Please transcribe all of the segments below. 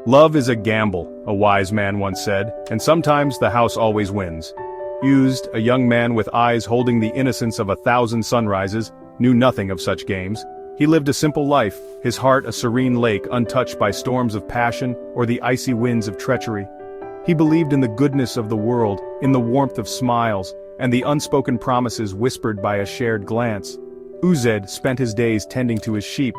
Love is a gamble, a wise man once said, and sometimes the house always wins. Used, a young man with eyes holding the innocence of 1,000 sunrises, knew nothing of such games. He lived a simple life, his heart a serene lake untouched by storms of passion or the icy winds of treachery. He believed in the goodness of the world, in the warmth of smiles, and the unspoken promises whispered by a shared glance. Uzed spent his days tending to his sheep,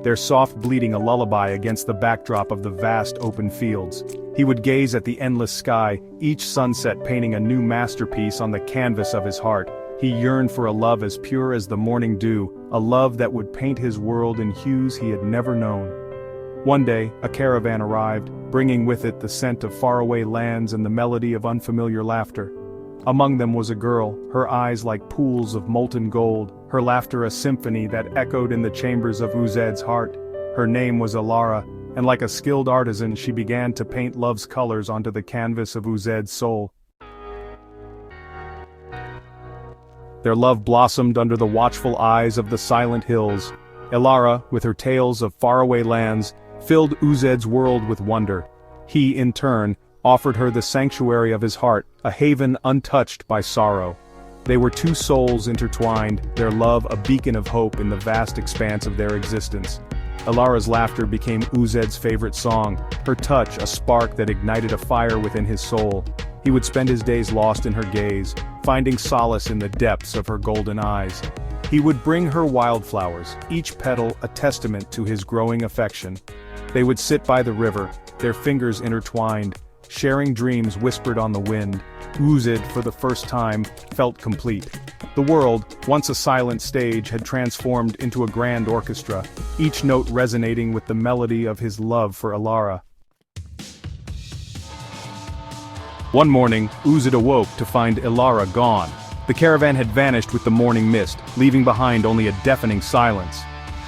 their soft bleating a lullaby against the backdrop of the vast open fields. He would gaze at the endless sky, each sunset painting a new masterpiece on the canvas of his heart. He yearned for a love as pure as the morning dew, a love that would paint his world in hues he had never known. One day, a caravan arrived, bringing with it the scent of faraway lands and the melody of unfamiliar laughter. Among them was a girl, her eyes like pools of molten gold, her laughter a symphony that echoed in the chambers of Uzed's heart. Her name was Alara, and like a skilled artisan she began to paint love's colors onto the canvas of Uzed's soul. Their love blossomed under the watchful eyes of the silent hills. Alara, with her tales of faraway lands, filled Uzed's world with wonder. He, in turn, offered her the sanctuary of his heart, a haven untouched by sorrow. They were two souls intertwined, their love a beacon of hope in the vast expanse of their existence. Alara's laughter became Uzed's favorite song, her touch a spark that ignited a fire within his soul. He would spend his days lost in her gaze, finding solace in the depths of her golden eyes. He would bring her wildflowers, each petal a testament to his growing affection. They would sit by the river, their fingers intertwined, sharing dreams whispered on the wind. Uzed, for the first time, felt complete. The world, once a silent stage, had transformed into a grand orchestra, each note resonating with the melody of his love for Alara. One morning, Uzed awoke to find Alara gone. The caravan had vanished with the morning mist, leaving behind only a deafening silence.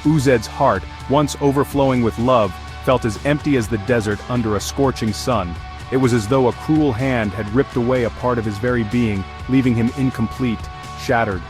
Uzed's heart, once overflowing with love, felt as empty as the desert under a scorching sun. It was as though a cruel hand had ripped away a part of his very being, leaving him incomplete, shattered.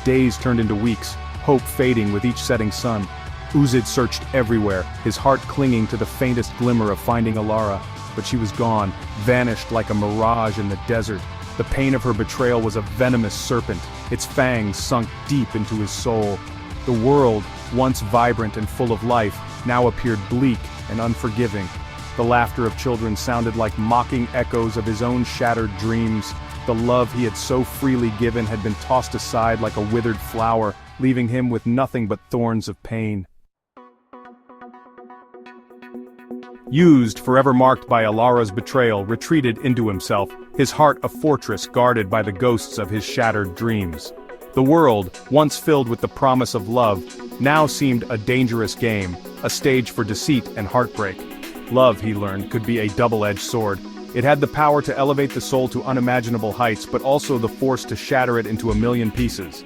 Days turned into weeks, hope fading with each setting sun. Uzed searched everywhere, his heart clinging to the faintest glimmer of finding Alara, but she was gone, vanished like a mirage in the desert. The pain of her betrayal was a venomous serpent, its fangs sunk deep into his soul. The world, once vibrant and full of life, now appeared bleak and unforgiving. The laughter of children sounded like mocking echoes of his own shattered dreams. The love he had so freely given had been tossed aside like a withered flower, leaving him with nothing but thorns of pain. Uzed, forever marked by Alara's betrayal, retreated into himself, his heart a fortress guarded by the ghosts of his shattered dreams. The world, once filled with the promise of love, now seemed a dangerous game, a stage for deceit and heartbreak. Love, he learned, could be a double-edged sword. It had the power to elevate the soul to unimaginable heights, but also the force to shatter it into a million pieces.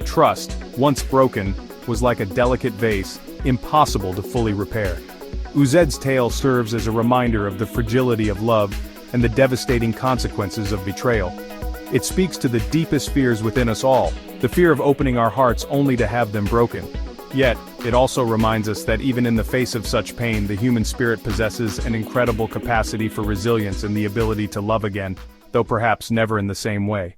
Trust, once broken, was like a delicate vase, impossible to fully repair. Uzed's tale serves as a reminder of the fragility of love and the devastating consequences of betrayal. It speaks to the deepest fears within us all, the fear of opening our hearts only to have them broken. Yet, it also reminds us that even in the face of such pain, the human spirit possesses an incredible capacity for resilience and the ability to love again, though perhaps never in the same way.